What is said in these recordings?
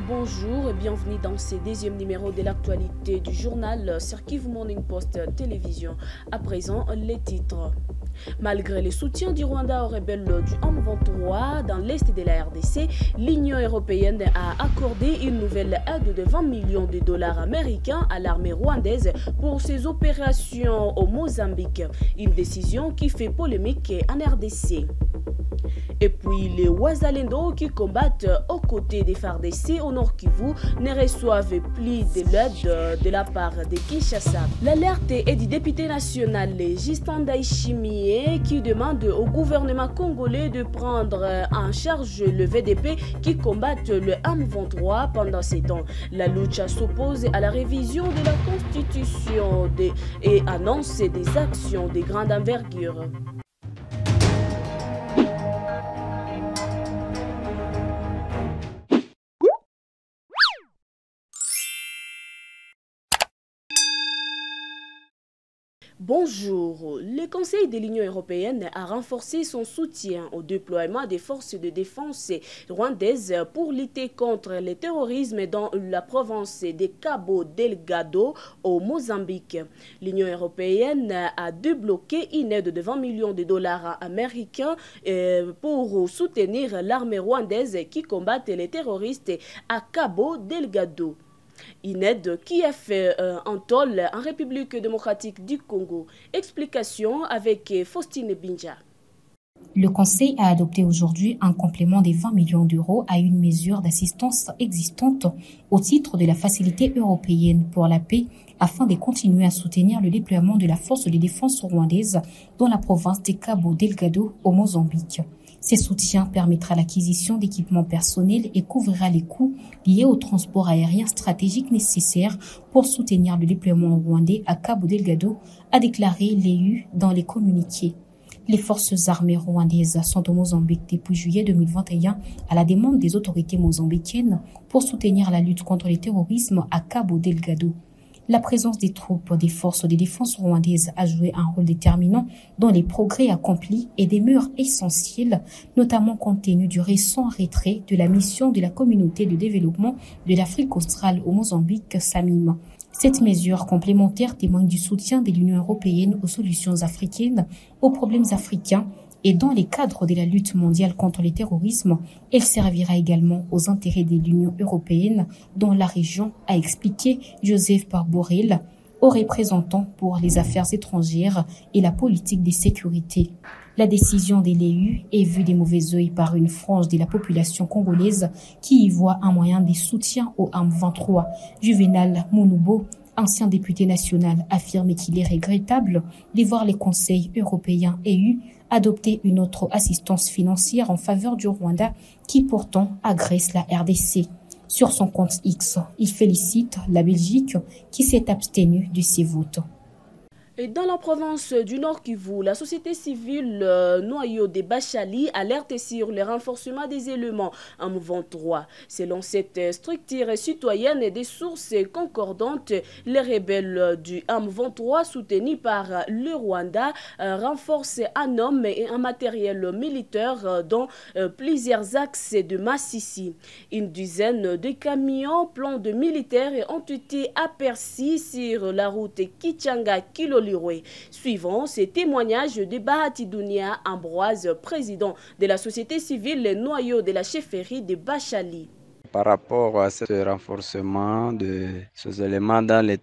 Bonjour et bienvenue dans ce deuxième numéro de l'actualité du journal Circuit Morning Post Télévision. À présent, les titres. Malgré le soutien du Rwanda aux rebelles du M23 dans l'est de la RDC, l'Union européenne a accordé une nouvelle aide de 20 millions de dollars américains à l'armée rwandaise pour ses opérations au Mozambique. Une décision qui fait polémique en RDC. Et puis les Wazalendo qui combattent aux côtés des FARDC au Nord Kivu ne reçoivent plus de l'aide de la part de Kinshasa. L'alerte est du député national Justin Ndayishimiye qui demande au gouvernement congolais de prendre en charge le VDP qui combattent le M23 pendant ces temps. La Lucha s'oppose à la révision de la Constitution et annonce des actions de grande envergure. Bonjour. Le Conseil de l'Union européenne a renforcé son soutien au déploiement des forces de défense rwandaises pour lutter contre le terrorisme dans la province de Cabo Delgado au Mozambique. L'Union européenne a débloqué une aide de 20 millions de dollars américains pour soutenir l'armée rwandaise qui combat les terroristes à Cabo Delgado. Une aide qui a fait un toll en République démocratique du Congo. Explication avec Faustine Binja. Le Conseil a adopté aujourd'hui un complément de 20 millions d'euros à une mesure d'assistance existante au titre de la Facilité européenne pour la paix afin de continuer à soutenir le déploiement de la force de défense rwandaise dans la province de Cabo Delgado au Mozambique. Ces soutiens permettra l'acquisition d'équipements personnels et couvrira les coûts liés au transport aérien stratégique nécessaire pour soutenir le déploiement rwandais à Cabo Delgado, a déclaré l'EU dans les communiqués. Les forces armées rwandaises sont au Mozambique depuis juillet 2021 à la demande des autorités mozambicaines pour soutenir la lutte contre le terrorisme à Cabo Delgado. La présence des troupes des forces de défense rwandaises a joué un rôle déterminant dans les progrès accomplis et demeure essentielle, notamment compte tenu du récent retrait de la mission de la communauté de développement de l'Afrique australe au Mozambique, SAMIM. Cette mesure complémentaire témoigne du soutien de l'Union européenne aux solutions africaines, aux problèmes africains, et dans les cadres de la lutte mondiale contre le terrorisme, elle servira également aux intérêts de l'Union européenne dans la région, a expliqué Joseph Borrell, haut représentant pour les affaires étrangères et la politique de sécurité. La décision de l'EU est vue des mauvais œils par une frange de la population congolaise qui y voit un moyen de soutien au M23. Juvenal Mounoubo, ancien député national, affirme qu'il est regrettable de voir les conseils européens EU adopter une autre assistance financière en faveur du Rwanda qui pourtant agresse la RDC. Sur son compte X, il félicite la Belgique qui s'est abstenue de ses votes. Et dans la province du Nord Kivu, la société civile noyau de Bachali alerte sur le renforcement des éléments M23. Selon cette structure citoyenne et des sources concordantes, les rebelles du M23 soutenus par le Rwanda renforcent en hommes et en matériel militaire dans plusieurs axes de Massissi. Une dizaine de camions pleins de militaires ont été aperçus sur la route Kichanga-Kiloli. Suivant ces témoignages de Bahati Dounia Ambroise, président de la société civile Les Noyaux de la chefferie de Bachali. Par rapport à ce renforcement de ces éléments dans le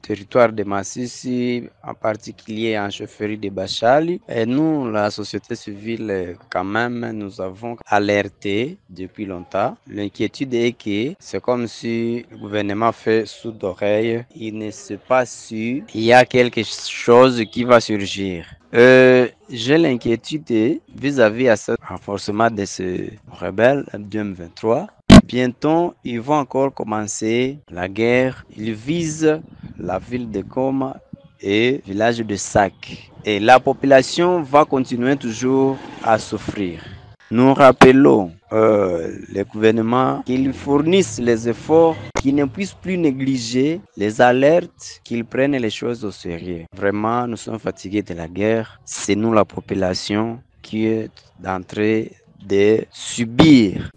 territoire de Massissi, en particulier en chefferie de Bachali, et nous, la société civile, quand même, nous avons alerté depuis longtemps. L'inquiétude est que c'est comme si le gouvernement fait sourd d'oreille. Il ne sait pas si il y a quelque chose qui va surgir. J'ai l'inquiétude vis-à-vis à ce renforcement de ces rebelles du M23. Bientôt, ils vont encore commencer la guerre. Ils visent la ville de Goma et le village de Sac. Et la population va continuer toujours à souffrir. Nous rappelons le gouvernement qu'il fournisse les efforts, qu'il ne puisse plus négliger les alertes, qu'il prenne les choses au sérieux. Vraiment, nous sommes fatigués de la guerre. C'est nous, la population, qui est en train de subir.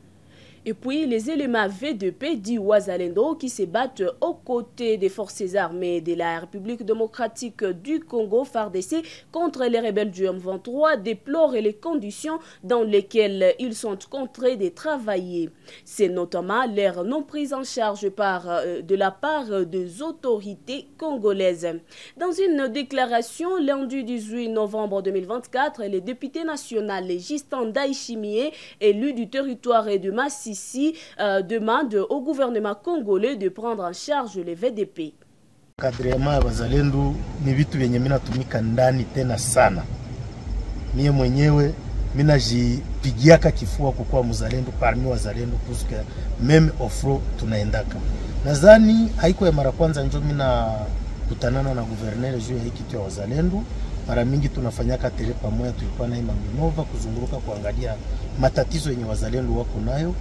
Et puis, les éléments V2P dits Wazalendo qui se battent aux côtés des forces armées de la République démocratique du Congo, FARDC, contre les rebelles du M23, déplorent les conditions dans lesquelles ils sont contraints de travailler. C'est notamment leur non prise en charge de la part des autorités congolaises. Dans une déclaration lundi 18 novembre 2024, le député national Justin Ndayishimiye, élu du territoire de Masisi, demande au gouvernement congolais de prendre en charge les VDP. Kadriama ya wazalendo ni vitu vyenye mina tumika ndani tena sana. Mie mwenyewe mina jipigiaka kifua kukuwa mzalendo parmi wazalendo puisque meme ofro tunaendaka. Nadhani haiko ya mara kwanza njo mina kutanana na gouverneur juu ya hiki kitu ya wazalendo. Mara mingi tunafanyaka tele pamoja, tulikuwa na Minova kuzunguruka kuangalia matatizo yenye wazalendo wako nayo.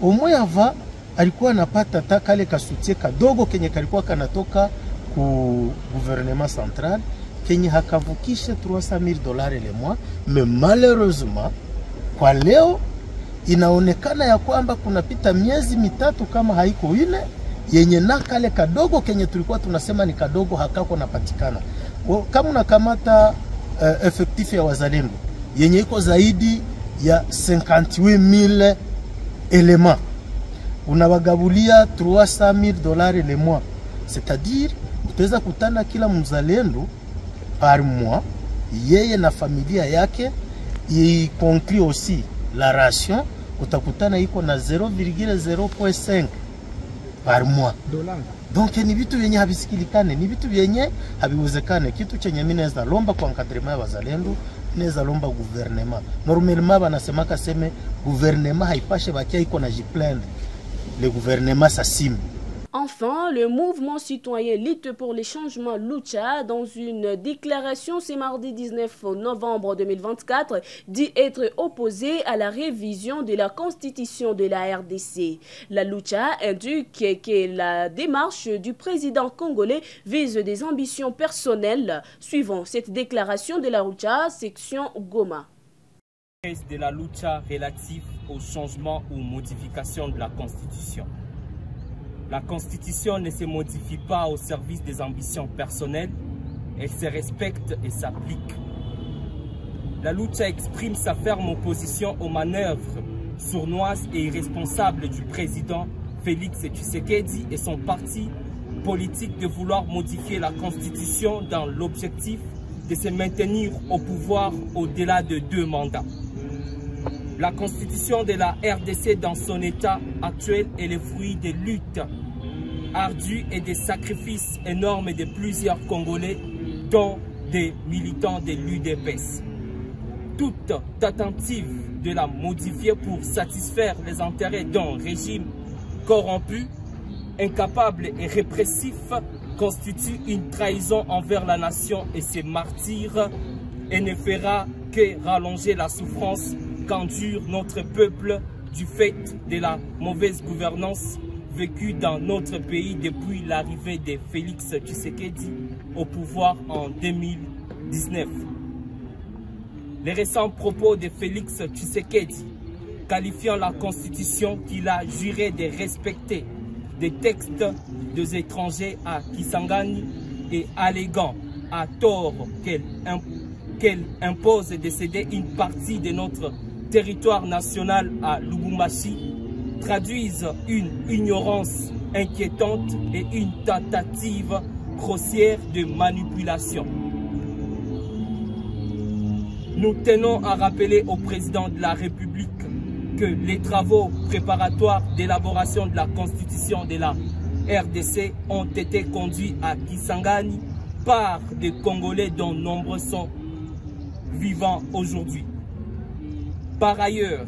Omoyava alikuwa anapata takale kasutie kadogo kenye kalikuwa kanatoka ku gouvernement central kenye hakavukisha $300,000 le mois, mais malheureusement kwa leo inaonekana ya kwamba kunapita miezi mitatu kama haiko ine yenye nakale kadogo kenye tulikuwa tunasema ni kadogo hakako napatikana. Kama unakamata effectif ya wazalendo yenye iko zaidi ya 58,000 éléments, unawagabulia $300,000 le mois, c'est-à-dire utaweza kutana kila mzalendo par mois yeye na familia yake, y compris aussi la ration, utakutana iko na 0,0.5 par mois $. Donc ni vitu vyenye habisikilikane, ni vitu vyenye habiwezekane. Kitu chenye mimi naweza lomba kwa encadrement ya wazalendo, naweza lomba gouvernement. Normalement banasemaka seme gouvernement haipashe bakia iko na jiplaindre. Le gouvernement s'assume. Enfin, le mouvement citoyen Lutte pour les changements Lucha, dans une déclaration ce mardi 19 novembre 2024, dit être opposé à la révision de la constitution de la RDC. La Lucha indique que la démarche du président congolais vise des ambitions personnelles. Suivant cette déclaration de la Lucha, section Goma. De la Lucha relative au changement ou modification de la constitution. La Constitution ne se modifie pas au service des ambitions personnelles, elle se respecte et s'applique. La Lucha exprime sa ferme opposition aux manœuvres sournoises et irresponsables du président Félix Tshisekedi et son parti politique de vouloir modifier la Constitution dans l'objectif de se maintenir au pouvoir au-delà de 2 mandats. La Constitution de la RDC dans son état actuel est le fruit des luttes ardues et des sacrifices énormes de plusieurs Congolais, dont des militants de l'UDPS. Toute tentative de la modifier pour satisfaire les intérêts d'un régime corrompu, incapable et répressif constitue une trahison envers la nation et ses martyrs et ne fera que rallonger la souffrance qu'endure notre peuple du fait de la mauvaise gouvernance vécue dans notre pays depuis l'arrivée de Félix Tshisekedi au pouvoir en 2019. Les récents propos de Félix Tshisekedi, qualifiant la Constitution qu'il a juré de respecter des textes des étrangers à Kisangani et alléguant à tort qu'elle impose de céder une partie de notre territoire national à Lubumbashi, traduisent une ignorance inquiétante et une tentative grossière de manipulation. Nous tenons à rappeler au président de la République que les travaux préparatoires d'élaboration de la Constitution de la RDC ont été conduits à Kisangani par des Congolais dont nombreux sont vivants aujourd'hui. Par ailleurs,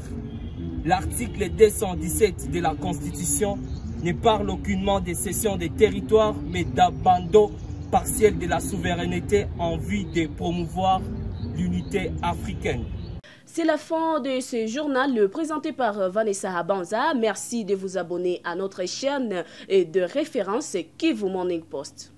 l'article 217 de la Constitution ne parle aucunement de cession des territoires, mais d'abandon partiel de la souveraineté en vue de promouvoir l'unité africaine. C'est la fin de ce journal présenté par Vanessa Habanza. Merci de vous abonner à notre chaîne de référence Kivu Morning Post.